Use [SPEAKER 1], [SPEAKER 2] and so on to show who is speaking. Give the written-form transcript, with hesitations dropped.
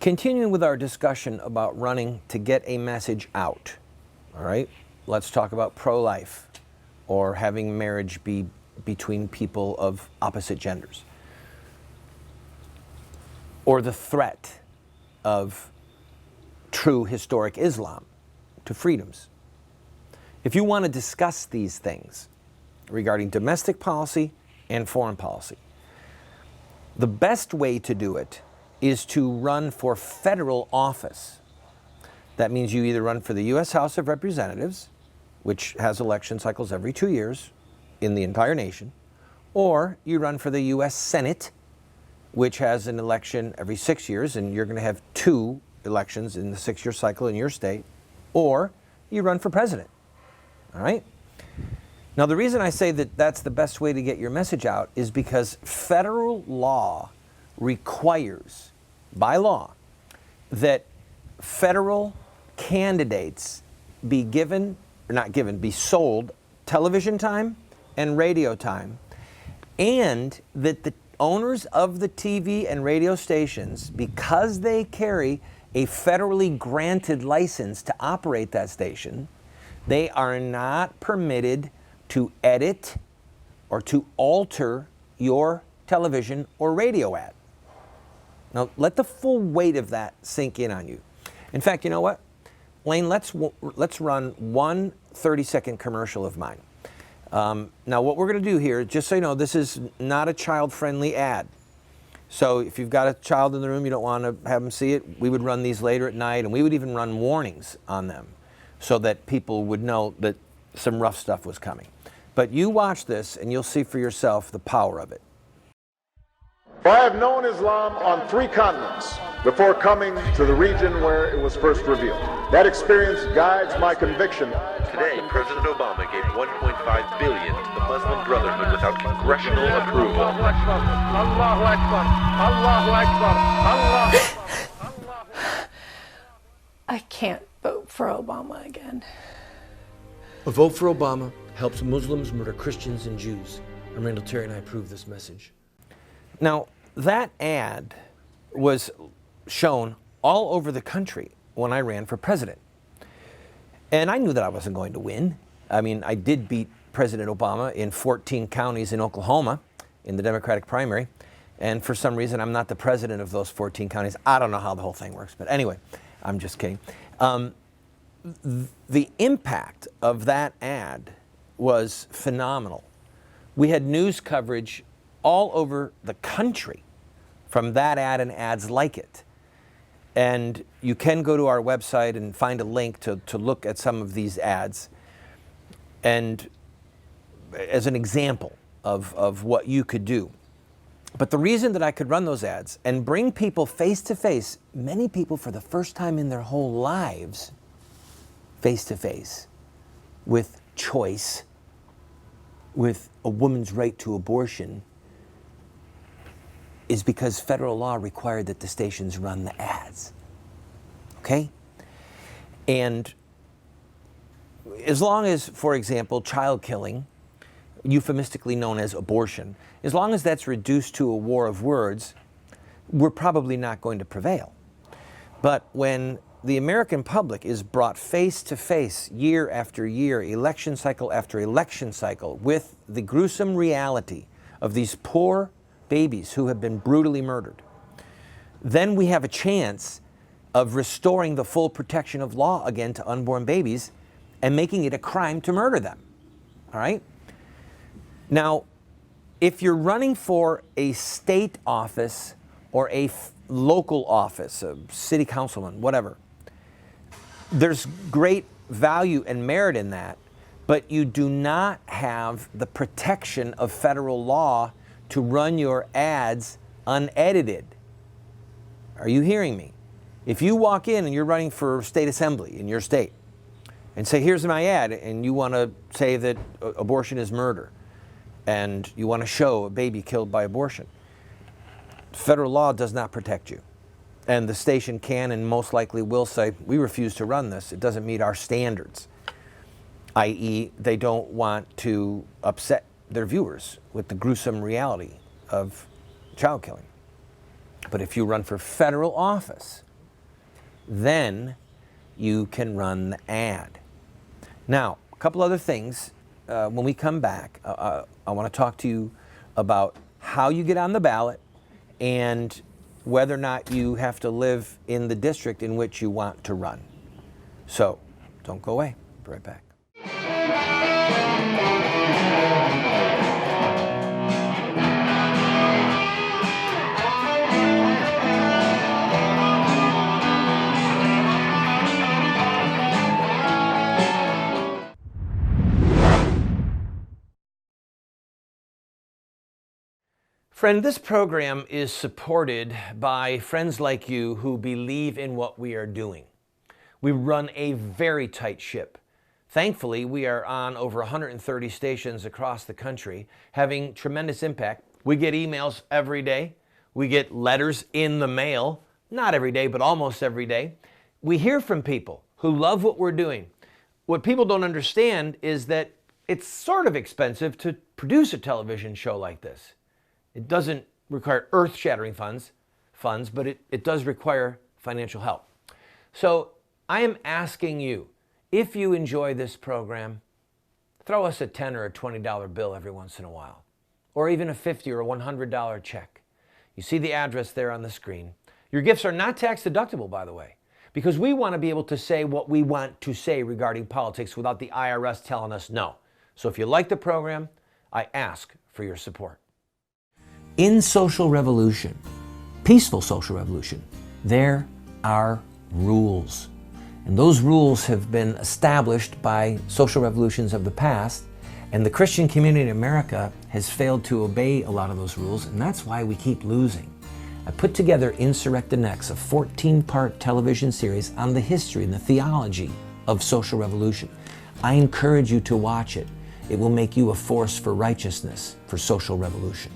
[SPEAKER 1] Continuing with our discussion about running to get a message out, all right, let's talk about pro-life or having marriage be between people of opposite genders, or the threat of true historic Islam to freedoms. If you want to discuss these things regarding domestic policy and foreign policy, the best way to do it is to run for federal office. That means you either run for the U.S. House of Representatives, which has election cycles every 2 years in the entire nation, or you run for the U.S. Senate, which has an election every 6 years, and you're going to have 2 elections in the 6-year cycle in your state, or you run for president. All right? Now, the reason I say that that's the best way to get your message out is because federal law requires, by law, that federal candidates be given, or not given, be sold television time and radio time, and that the owners of the TV and radio stations, because they carry a federally granted license to operate that station, they are not permitted to edit or to alter your television or radio ad. Now, let the full weight of that sink in on you. In fact, you know what? Lane, let's run one 30-second commercial of mine. Now, what we're going to do here, just so you know, this is not a child-friendly ad. So if you've got a child in the room, you don't want to have them see it, we would run these later at night, and we would even run warnings on them so that people would know that some rough stuff was coming. But you watch this, and you'll see for yourself the power of it.
[SPEAKER 2] I have known Islam on 3 continents before coming to the region where it was first revealed. That experience guides my conviction.
[SPEAKER 3] Today, President Obama gave $1.5 billion to the Muslim Brotherhood without congressional approval.
[SPEAKER 4] Allahu Akbar, Allahu Akbar, Allahu Akbar.
[SPEAKER 5] I can't vote for Obama again.
[SPEAKER 1] A vote for Obama helps Muslims murder Christians and Jews. I'm Randall Terry, and I approve this message. Now, that ad was shown all over the country when I ran for president. And I knew that I wasn't going to win. I mean, I did beat President Obama in 14 counties in Oklahoma in the Democratic primary. And for some reason, I'm not the president of those 14 counties. I don't know how the whole thing works. But anyway, I'm just kidding. The impact of that ad was phenomenal. We had news coverage all over the country from that ad and ads like it. And you can go to our website and find a link to look at some of these ads. And as an example of what you could do. But the reason that I could run those ads and bring people face to face, many people for the first time in their whole lives, face to face with choice, with a woman's right to abortion, is because federal law required that the stations run the ads. Okay? And as long as, for example, child killing, euphemistically known as abortion, as long as that's reduced to a war of words, we're probably not going to prevail. But when the American public is brought face to face year after year, election cycle after election cycle, with the gruesome reality of these poor babies who have been brutally murdered, then we have a chance of restoring the full protection of law again to unborn babies and making it a crime to murder them. All right? Now, if you're running for a state office or a local office, a city councilman, whatever, there's great value and merit in that, but you do not have the protection of federal law to run your ads unedited. Are you hearing me? If you walk in and you're running for state assembly in your state and say, here's my ad, and you want to say that abortion is murder, and you want to show a baby killed by abortion, federal law does not protect you. And the station can and most likely will say, we refuse to run this. It doesn't meet our standards, i.e. they don't want to upset their viewers with the gruesome reality of child killing. But if you run for federal office, then you can run the ad. Now, a couple other things. When we come back, I want to talk to you about how you get on the ballot and whether or not you have to live in the district in which you want to run. So, don't go away. Be right back. Friend, this program is supported by friends like you who believe in what we are doing. We run a very tight ship. Thankfully, we are on over 130 stations across the country, having tremendous impact. We get emails every day. We get letters in the mail, not every day, but almost every day. We hear from people who love what we're doing. What people don't understand is that it's sort of expensive to produce a television show like this. It doesn't require earth-shattering funds, but it does require financial help. So I am asking you, if you enjoy this program, throw us a $10 or a $20 bill every once in a while, or even a $50 or a $100 check. You see the address there on the screen. Your gifts are not tax deductible, by the way, because we want to be able to say what we want to say regarding politics without the IRS telling us no. So if you like the program, I ask for your support. In social revolution, peaceful social revolution, there are rules. And those rules have been established by social revolutions of the past, and the Christian community in America has failed to obey a lot of those rules, and that's why we keep losing. I put together Insurrecta Next, a 14-part television series on the history and the theology of social revolution. I encourage you to watch it. It will make you a force for righteousness, for social revolution.